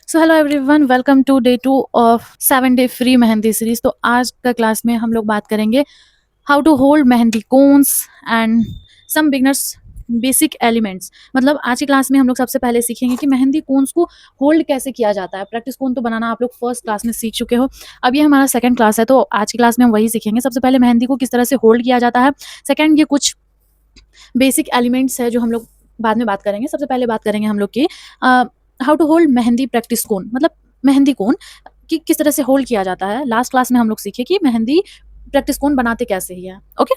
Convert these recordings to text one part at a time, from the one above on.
So hello everyone, welcome to day 2 of 7 day free mehndi series. तो आज का class में हम लोग बात करेंगे how to hold mehndi cones and some beginners basic elements. मतलब आज की क्लास में हम लोग सबसे पहले सीखेंगे कि मेहंदी कोन्स को होल्ड कैसे किया जाता है। प्रैक्टिस कोन तो बनाना आप लोग फर्स्ट क्लास में सीख चुके हो। अब ये हमारा सेकंड क्लास है, तो आज की क्लास में हम वही सीखेंगे। सबसे पहले मेहंदी को किस तरह से होल्ड किया जाता है। सेकंड, ये कुछ बेसिक एलिमेंट्स है जो हम लोग बाद में बात करेंगे। सबसे पहले बात करेंगे हम लोग की how to hold mehndi practice cone. मतलब मेहंदी कोन कि किस तरह से होल्ड किया जाता है। लास्ट क्लास में हम लोग सीखे कि मेहंदी प्रैक्टिस कोन बनाते कैसे ही है। Okay,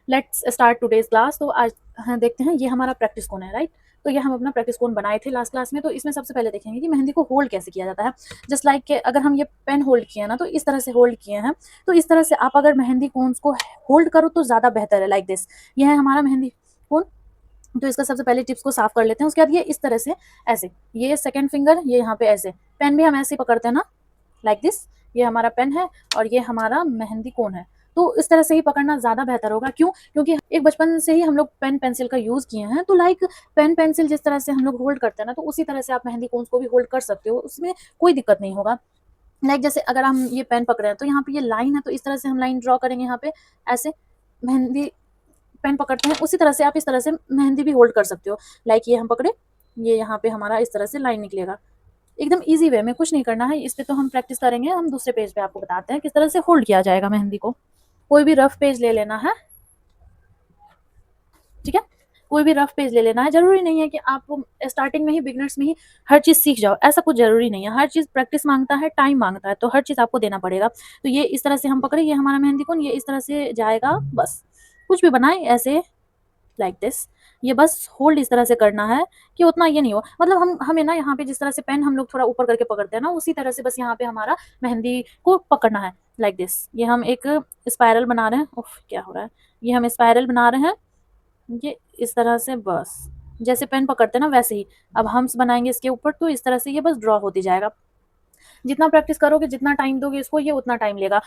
let's start today's class. तो आज हाँ देखते हैं, ये हमारा प्रैक्टिस कोन है, राइट। तो ये हम अपना प्रैक्टिस कोन बनाए थे लास्ट क्लास में। तो इसमें सबसे पहले देखेंगे कि मेहंदी को होल्ड कैसे किया जाता है। जस्ट लाइक के अगर हम ये पेन होल्ड किए हैं ना, तो इस तरह से होल्ड किए हैं। तो इस तरह से आप अगर मेहंदी कोन्स को होल्ड करो तो ज़्यादा बेहतर है। लाइक दिस, ये है हमारा मेहंदी कोन। तो इसका सबसे पहले टिप्स को साफ कर लेते हैं। उसके बाद ये इस तरह से ऐसे, ये सेकंड फिंगर ये यहाँ पे ऐसे, पेन भी हम ऐसे ही पकड़ते हैं ना, लाइक दिस। ये हमारा पेन है और ये हमारा मेहंदी कोन है। तो इस तरह से ही पकड़ना ज़्यादा बेहतर होगा। क्यों? क्योंकि एक बचपन से ही हम लोग पेन पेंसिल का यूज़ किए हैं। तो लाइक पेन पेंसिल जिस तरह से हम लोग होल्ड करते हैं ना, तो उसी तरह से आप मेहंदी कोन्स को भी होल्ड कर सकते हो। उसमें कोई दिक्कत नहीं होगा। लाइक जैसे अगर हम ये पेन पकड़े हैं तो यहाँ पे ये लाइन है, तो इस तरह से हम लाइन ड्रॉ करेंगे यहाँ पे ऐसे। मेहंदी पेन पकड़ते हैं उसी तरह से आप इस तरह से मेहंदी भी होल्ड कर सकते हो। लाइक ये हम पकड़े, ये यहाँ पे हमारा इस तरह से लाइन निकलेगा। एकदम ईजी वे में, कुछ नहीं करना है। इस पे तो हम प्रैक्टिस करेंगे। हम दूसरे पेज पे आपको बताते हैं किस तरह से होल्ड किया जाएगा मेहंदी को। कोई भी रफ पेज ले लेना है, ठीक है। कोई भी रफ पेज ले लेना है। जरूरी नहीं है कि आप स्टार्टिंग में ही, बिगनर्स में ही हर चीज़ सीख जाओ, ऐसा कुछ जरूरी नहीं है। हर चीज़ प्रैक्टिस मांगता है, टाइम मांगता है, तो हर चीज़ आपको देना पड़ेगा। तो ये इस तरह से हम पकड़े, ये हमारा मेहंदी कोन, ये इस तरह से जाएगा। बस कुछ भी बनाए ऐसे, लाइक दिस। ये बस होल्ड इस तरह से करना है कि उतना ये नहीं हो। मतलब हम हमें ना यहाँ पे जिस तरह से पेन हम लोग थोड़ा ऊपर करके पकड़ते हैं ना, उसी तरह से बस यहाँ पे हमारा मेहंदी को पकड़ना है, लाइक दिस। ये हम एक स्पाइरल बना रहे हैं। उफ, क्या हो रहा है। ये हम स्पाइरल बना रहे हैं, ये इस तरह से बस जैसे पेन पकड़ते हैं ना वैसे ही। अब हम्स बनाएंगे इसके ऊपर, तो इस तरह से ये बस ड्रॉ होती जाएगा। जितना प्रैक्टिस करोगे, जितना टाइम दोगे इसको, ये उतना टाइम लेगा।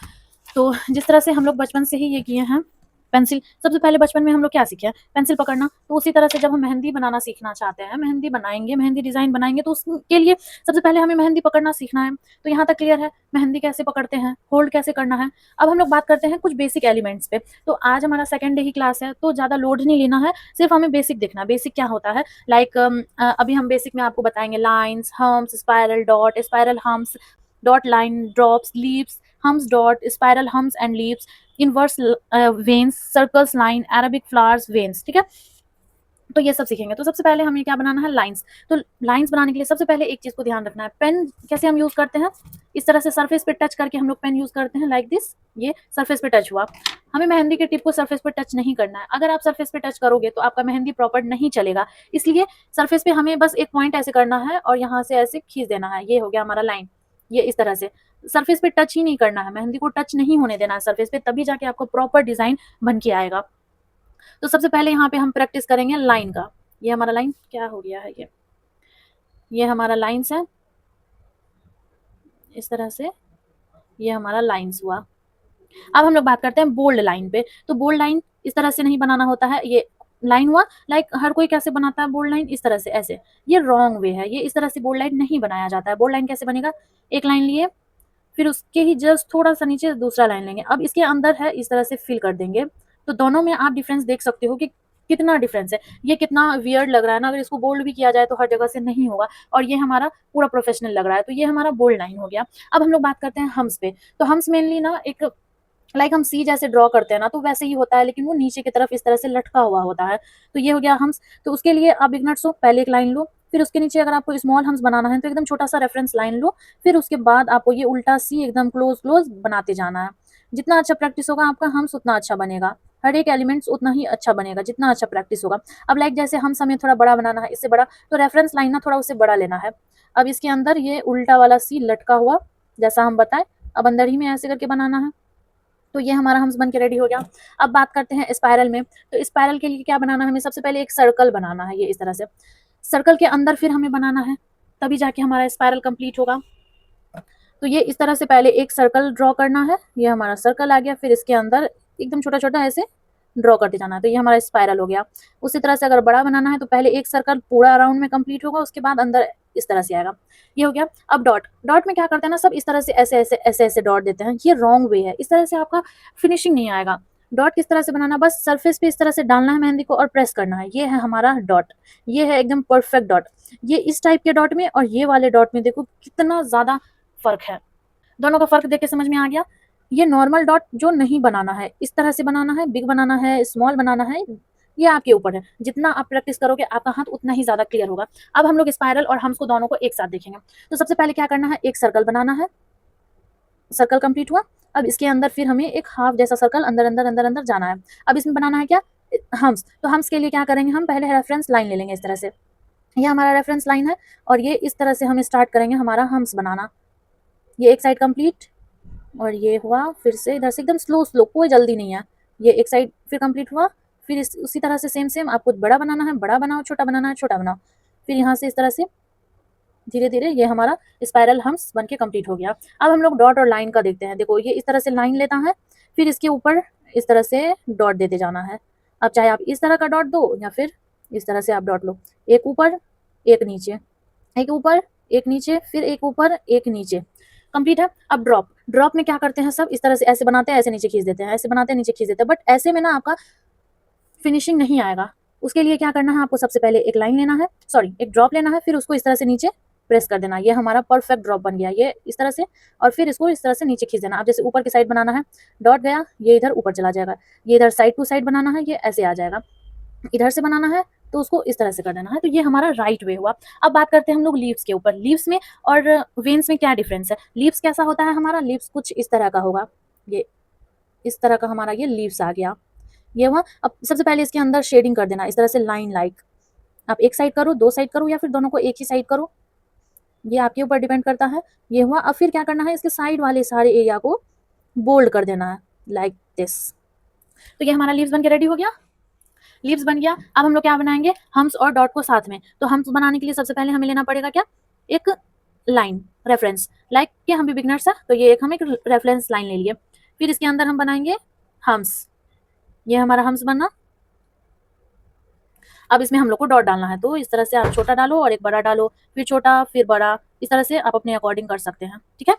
तो जिस तरह से हम लोग बचपन से ही ये किए हैं, पेंसिल सबसे पहले बचपन में हम लोग क्या सीखे हैं, पेंसिल पकड़ना। तो उसी तरह से जब हम मेहंदी बनाना सीखना चाहते हैं, मेहंदी बनाएंगे, मेहंदी डिजाइन बनाएंगे, तो उसके लिए सबसे पहले हमें मेहंदी पकड़ना सीखना है। तो यहाँ तक क्लियर है, मेहंदी कैसे पकड़ते हैं, होल्ड कैसे करना है। अब हम लोग बात करते हैं कुछ बेसिक एलिमेंट्स पे। तो आज हमारा सेकंड डे ही क्लास है, तो ज़्यादा लोड नहीं लेना है, सिर्फ हमें बेसिक देखना। बेसिक क्या होता है, लाइक अभी हम बेसिक में आपको बताएंगे lines, hums, spiral, dot, spiral hums, dot line, drops, leaves, hums, dot, spiral hums and leaves, inverse veins, circles, line, Arabic flowers, veins, ठीक है। तो ये सब सीखेंगे। तो सबसे पहले हमें क्या बनाना है, लाइंस। तो लाइंस बनाने के लिए सबसे पहले एक चीज को ध्यान रखना है, पेन कैसे हम यूज करते हैं। इस तरह से सरफेस पे टच करके हम लोग पेन यूज करते हैं, लाइक दिस। ये सरफेस पे टच हुआ। हमें मेहंदी के टिप को सरफेस पे टच नहीं करना है। अगर आप सरफेस पे टच करोगे तो आपका मेहंदी प्रॉपर नहीं चलेगा। इसलिए सरफेस पे हमें बस एक पॉइंट ऐसे करना है और यहाँ से ऐसे खींच देना है। ये हो गया हमारा लाइन। ये इस तरह से सरफेस पे टच ही नहीं करना है, मेहंदी को टच नहीं होने देना है सरफेस पे, तभी जाके आपको प्रॉपर डिजाइन बन के आएगा। तो सबसे पहले यहाँ पे हम प्रैक्टिस करेंगे लाइन का। ये हमारा लाइन क्या हो गया है, ये हमारा लाइन्स है इस तरह से। ये हमारा लाइन्स हुआ। अब हम लोग बात करते हैं बोल्ड लाइन पे। तो बोल्ड लाइन इस तरह से नहीं बनाना होता है। ये लाइन हुआ, लाइक हर कोई कैसे बनाता है बोल्ड लाइन, इस तरह से ऐसे। ये रॉन्ग वे है, ये इस तरह से बोल्ड लाइन नहीं बनाया जाता है। बोल्ड लाइन कैसे बनेगा, एक लाइन लिए, फिर उसके ही जस्ट थोड़ा सा नीचे दूसरा लाइन लेंगे। अब इसके अंदर है, इस तरह से फिल कर देंगे। तो दोनों में आप डिफरेंस देख सकते हो कि कितना डिफरेंस है। ये कितना वियर्ड लग रहा है ना, अगर इसको बोल्ड भी किया जाए तो हर जगह से नहीं होगा, और ये हमारा पूरा प्रोफेशनल लग रहा है। तो ये हमारा बोल्ड लाइन हो गया। अब हम लोग बात करते हैं हम्स पे। तो हम्स मेनली ना एक, लाइक हम सी जैसे ड्रॉ करते हैं ना, तो वैसे ही होता है, लेकिन वो नीचे की तरफ इस तरह से लटका हुआ होता है। तो ये हो गया हम्स। तो उसके लिए आप बिगनर्स हो, पहले एक लाइन लो, फिर उसके नीचे अगर आपको स्मॉल हम्स बनाना है तो एकदम छोटा सा रेफरेंस लाइन लो। फिर उसके बाद आपको ये उल्टा सी एकदम क्लोज क्लोज बनाते जाना है। जितना अच्छा प्रैक्टिस होगा आपका हम्स, उतना अच्छा बनेगा। हर एक एलिमेंट्स उतना ही अच्छा बनेगा जितना अच्छा प्रैक्टिस होगा। अब लाइक जैसे हम्स हमें थोड़ा बड़ा बनाना है, इससे बड़ा, तो रेफरेंस लाइन ना थोड़ा उससे बड़ा लेना है। अब इसके अंदर ये उल्टा वाला सी लटका हुआ जैसा हम बताएं, अब अंदर ही में ऐसे करके बनाना है। तो ये हमारा हम्स बन के रेडी हो गया। अब बात करते हैं स्पाइरल में। तो स्पाइरल के लिए क्या बनाना है, हमें सबसे पहले एक सर्कल बनाना है, ये इस तरह से। सर्कल के अंदर फिर हमें बनाना है, तभी जाके हमारा स्पाइरल कंप्लीट होगा। तो ये इस तरह से पहले एक सर्कल ड्रॉ करना है, ये हमारा सर्कल आ गया। फिर इसके अंदर एकदम छोटा छोटा ऐसे ड्रॉ करते जाना है। तो ये हमारा स्पाइरल हो गया। उसी तरह से अगर बड़ा बनाना है तो पहले एक सर्कल पूरा अराउंड में कंप्लीट होगा, उसके बाद अंदर इस तरह से आएगा। ये हो गया। अब डॉट, डॉट में क्या करते हैं ना, सब इस तरह से ऐसे ऐसे ऐसे ऐसे डॉट देते हैं, ये रॉन्ग वे है, इस तरह से आपका फिनिशिंग नहीं आएगा। डॉट किस तरह से बनाना, बस सरफेस पे इस तरह से डालना है मेहंदी को और प्रेस करना है, ये है हमारा डॉट। ये है एकदम परफेक्ट डॉट। ये इस टाइप के डॉट में और ये वाले डॉट में देखो कितना ज्यादा फर्क है। दोनों का फर्क देख के समझ में आ गया। ये नॉर्मल डॉट जो नहीं बनाना है, इस तरह से बनाना है, बिग बनाना है, स्मॉल बनाना है, ये आपके ऊपर है। जितना आप प्रैक्टिस करोगे आपका हाथ उतना ही ज्यादा क्लियर होगा। अब हम लोग स्पाइरल और हम्स को दोनों को एक साथ देखेंगे। तो सबसे पहले क्या करना है, एक सर्कल बनाना है। सर्कल कंप्लीट हुआ। अब इसके अंदर फिर हमें एक हाफ जैसा सर्कल अंदर अंदर अंदर अंदर जाना है। अब इसमें बनाना है क्या, हम्स। तो हम्स के लिए क्या करेंगे, हम पहले रेफरेंस लाइन ले लेंगे इस तरह से। ये हमारा रेफरेंस लाइन है और ये इस तरह से हम स्टार्ट करेंगे हमारा हम्स बनाना। ये एक साइड कंप्लीट और ये हुआ, फिर से इधर से एकदम स्लो स्लो, कोई जल्दी नहीं है। ये एक साइड फिर कंप्लीट हुआ। फिर उसी तरह से सेम सेम आपको बड़ा बनाना है, बड़ा बनाओ, छोटा बनाना है, छोटा बनाओ। फिर यहाँ से इस तरह से धीरे धीरे ये हमारा स्पाइरल हम्स बन के कंप्लीट हो गया। अब हम लोग डॉट और लाइन का देखते हैं। देखो ये इस तरह से लाइन लेता है, फिर इसके ऊपर इस तरह से डॉट देते जाना है। अब चाहे आप इस तरह का डॉट दो या फिर इस तरह से आप डॉट लो, एक ऊपर एक नीचे, एक ऊपर एक नीचे, फिर एक ऊपर एक नीचे। कंप्लीट है। अब ड्रॉप, ड्रॉप में क्या करते हैं, सब इस तरह से ऐसे बनाते हैं, ऐसे नीचे खींच देते हैं, ऐसे बनाते हैं नीचे खींच देते हैं, बट ऐसे में ना आपका फिनिशिंग नहीं आएगा। उसके लिए क्या करना है, आपको सबसे पहले एक लाइन लेना है, सॉरी एक ड्रॉप लेना है, फिर उसको इस तरह से नीचे प्रेस कर देना। ये हमारा परफेक्ट ड्रॉप बन गया, ये इस तरह से। और फिर इसको इस तरह से नीचे खींच देना। अब जैसे ऊपर की साइड बनाना है, डॉट गया, ये इधर ऊपर चला जाएगा। ये इधर साइड टू साइड बनाना है, ये ऐसे आ जाएगा। इधर से बनाना है तो उसको इस तरह से कर देना है। तो ये हमारा राइट वे हुआ। अब बात करते हैं हम लोग लीव्स के ऊपर। लीव्स में और वेन्स में क्या डिफरेंस है। लीव्स कैसा होता है हमारा, लीव्स कुछ इस तरह का होगा, ये इस तरह का हमारा ये लीव्स आ गया। ये हुआ। अब सबसे पहले इसके अंदर शेडिंग कर देना इस तरह से लाइन लाइक। आप एक साइड करो, दो साइड करो, या फिर दोनों को एक ही साइड करो, ये आपके ऊपर डिपेंड करता है। ये हुआ। अब फिर क्या करना है, इसके साइड वाले सारे एरिया को बोल्ड कर देना है लाइक दिस। तो ये हमारा लीव्स बन के रेडी हो गया। लीव्स बन गया। अब हम लोग क्या बनाएंगे, हम्स और डॉट को साथ में। तो हम्स बनाने के लिए सबसे पहले हमें लेना पड़ेगा क्या, एक लाइन रेफरेंस, लाइक कि हम भी बिगनर्स है तो ये एक हम एक रेफरेंस लाइन ले लिए। फिर इसके अंदर हम बनाएंगे हम्स। ये हमारा हम्स बना। अब इसमें हम लोग को डॉट डालना है, तो इस तरह से आप छोटा डालो और एक बड़ा डालो, फिर छोटा फिर बड़ा, इस तरह से आप अपने अकॉर्डिंग कर सकते हैं। ठीक है।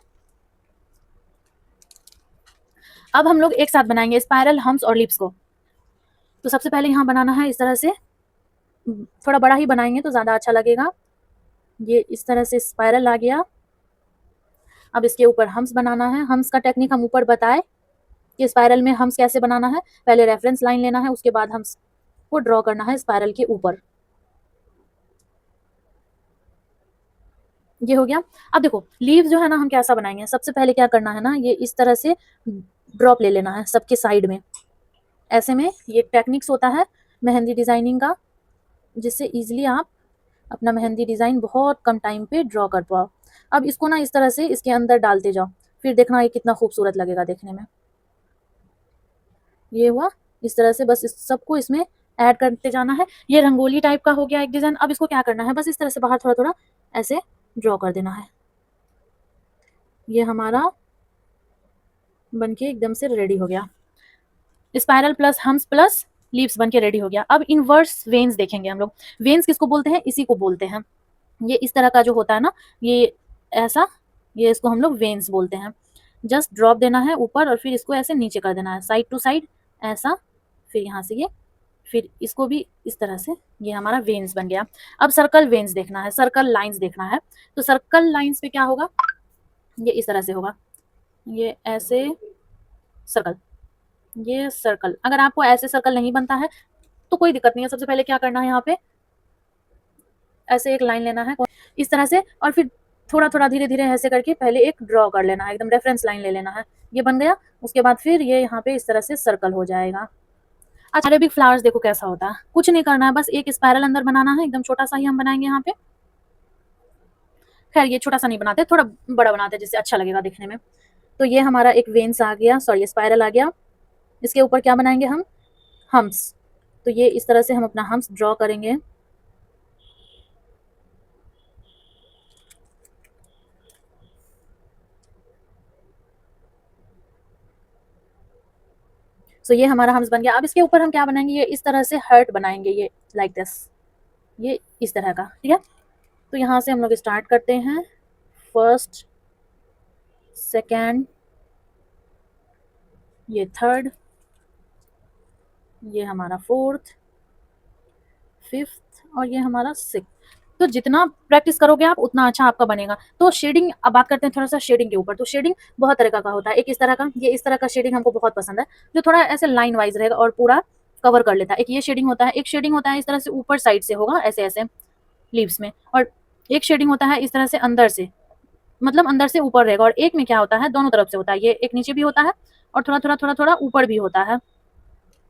अब हम लोग एक साथ बनाएंगे स्पाइरल हम्स और लिप्स को। तो सबसे पहले यहाँ बनाना है इस तरह से, थोड़ा बड़ा ही बनाएंगे तो ज्यादा अच्छा लगेगा। ये इस तरह से स्पाइरल आ गया। अब इसके ऊपर हम्स बनाना है। हम्स का टेक्निक हम ऊपर बताए कि स्पाइरल में हम्स कैसे बनाना है। पहले रेफरेंस लाइन लेना है, उसके बाद हम्स को ड्रॉ करना है स्पाइरल के ऊपर। ये हो गया। अब देखो लीव्स जो है ना हम कैसा बनाएंगे, सबसे पहले क्या करना है ना, ये इस तरह से ड्रॉप ले लेना है सबके साइड में। ऐसे में ये टेक्निक्स होता है मेहंदी डिजाइनिंग का, जिससे इजीली आप अपना मेहंदी डिजाइन बहुत कम टाइम पे ड्रॉ कर पाओ। अब इसको ना इस तरह से इसके अंदर डालते जाओ, फिर देखना ये कितना खूबसूरत लगेगा देखने में। ये हुआ। इस तरह से बस इस सबको इसमें ऐड करते जाना है। ये रंगोली टाइप का हो गया एक डिजाइन। अब इसको क्या करना है, बस इस तरह से बाहर थोड़ा थोड़ा ऐसे ड्रॉ कर देना है। ये हमारा बनके एकदम से रेडी हो गया। Spiral plus hums plus leaves बनके रेडी हो गया। अब इनवर्स वेन्स देखेंगे हम लोग। वेन्स किसको बोलते हैं, इसी को बोलते हैं। ये इस तरह का जो होता है ना, ये ऐसा, ये इसको हम लोग वेन्स बोलते हैं। जस्ट ड्रॉप देना है ऊपर और फिर इसको ऐसे नीचे कर देना है साइड टू साइड ऐसा। फिर यहाँ से ये, फिर इसको भी इस तरह से, ये हमारा वेन्स बन गया। अब सर्कल वेन्स देखना है, सर्कल लाइंस देखना है। तो सर्कल लाइंस पे क्या होगा, ये इस तरह से होगा, ये ऐसे सर्कल, ये सर्कल। अगर आपको ऐसे सर्कल नहीं बनता है तो कोई दिक्कत नहीं है। सबसे पहले क्या करना है, यहाँ पे ऐसे एक लाइन लेना है इस तरह से, और फिर थोड़ा थोड़ा धीरे धीरे ऐसे करके पहले एक ड्रॉ कर लेना है, एकदम रेफरेंस लाइन ले लेना है। ये बन गया। उसके बाद फिर ये यहाँ पे इस तरह से सर्कल हो जाएगा। अच्छा अरेबिक फ्लावर्स देखो कैसा होता है, कुछ नहीं करना है, बस एक स्पाइरल अंदर बनाना है, एकदम छोटा सा ही हम बनाएंगे यहाँ पे। खैर ये छोटा सा नहीं बनाते, थोड़ा बड़ा बनाते हैं जिससे अच्छा लगेगा दिखने में। तो ये हमारा एक वेन्स आ गया, सॉरी स्पाइरल आ गया। इसके ऊपर क्या बनाएंगे हम, हम्स। तो ये इस तरह से हम अपना हम्स ड्रॉ करेंगे। सो ये हमारा हम्स बन गया। अब इसके ऊपर हम क्या बनाएंगे, ये इस तरह से हर्ट बनाएंगे, ये लाइक दिस, ये इस तरह का, ठीक है। तो यहाँ से हम लोग स्टार्ट करते हैं, फर्स्ट, सेकेंड, ये थर्ड, ये हमारा फोर्थ, फिफ्थ और ये हमारा सिक्स। तो जितना प्रैक्टिस करोगे आप उतना अच्छा आपका बनेगा। तो शेडिंग, अब बात करते हैं थोड़ा सा शेडिंग के ऊपर। तो शेडिंग बहुत तरह का होता है। एक इस तरह का, ये इस तरह का शेडिंग हमको बहुत पसंद है, जो थोड़ा ऐसे लाइन वाइज रहेगा और पूरा कवर कर लेता है। एक ये शेडिंग होता है, एक शेडिंग होता है इस तरह से ऊपर साइड से होगा, ऐसे ऐसे लीव्स में, और एक शेडिंग होता है इस तरह से अंदर से, मतलब अंदर से ऊपर रहेगा, और एक में क्या होता है दोनों तरफ से होता है, ये एक नीचे भी होता है और थोड़ा थोड़ा थोड़ा थोड़ा ऊपर भी होता है,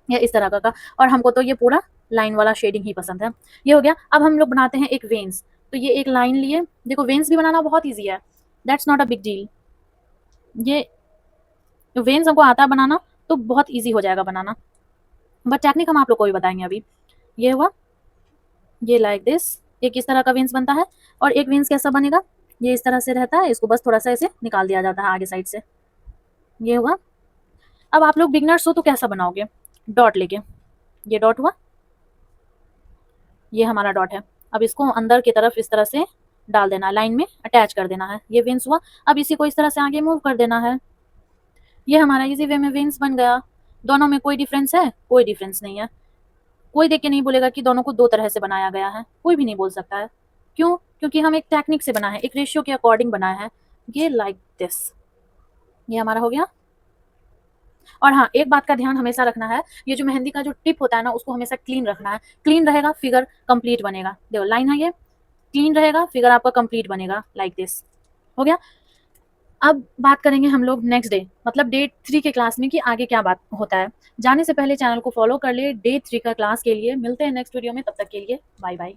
या इस तरह का। और हमको तो ये पूरा लाइन वाला शेडिंग ही पसंद है। ये हो गया। अब हम लोग बनाते हैं एक वेन्स। तो ये एक लाइन लिए, देखो वेन्स भी बनाना बहुत ईजी है, that's not a big deal. ये वेन्स हमको आता है बनाना तो बहुत ईजी हो जाएगा बनाना, बट टेक्निक हम आप लोग को भी बताएंगे अभी। ये हुआ, ये लाइक दिस, एक इस तरह का वेन्स बनता है, और एक वेन्स कैसा बनेगा, ये इस तरह से रहता है, इसको बस थोड़ा सा ऐसे निकाल दिया जाता है आगे साइड से। ये हुआ। अब आप लोग बिगनर्स हो तो कैसा बनाओगे, डॉट लेके, ये डॉट हुआ, ये हमारा डॉट है। अब इसको अंदर की तरफ इस तरह से डाल देना है, लाइन में अटैच कर देना है, ये वेन्स हुआ। अब इसी को इस तरह से आगे मूव कर देना है, ये हमारा इसी वे में वेन्स बन गया। दोनों में कोई डिफरेंस है, कोई डिफरेंस नहीं है। कोई देख के नहीं बोलेगा कि दोनों को दो तरह से बनाया गया है, कोई भी नहीं बोल सकता है। क्यों? क्योंकि हम एक टेक्निक से बनाए हैं, एक रेशियो के अकॉर्डिंग बनाया है। ये लाइक दिस, ये हमारा हो गया। और हाँ, एक बात का ध्यान हमेशा रखना है, ये जो मेहंदी का जो टिप होता है ना, उसको हमेशा क्लीन रखना है। क्लीन रहेगा फिगर कंप्लीट बनेगा। देखो लाइन है, ये क्लीन रहेगा फिगर आपका कंप्लीट बनेगा, लाइक दिस हो गया। अब बात करेंगे हम लोग नेक्स्ट डे, मतलब डे 3 के क्लास में, कि आगे क्या बात होता है। जाने से पहले चैनल को फॉलो कर लिए डे 3 का क्लास के लिए। मिलते हैं नेक्स्ट वीडियो में, तब तक के लिए बाय बाय।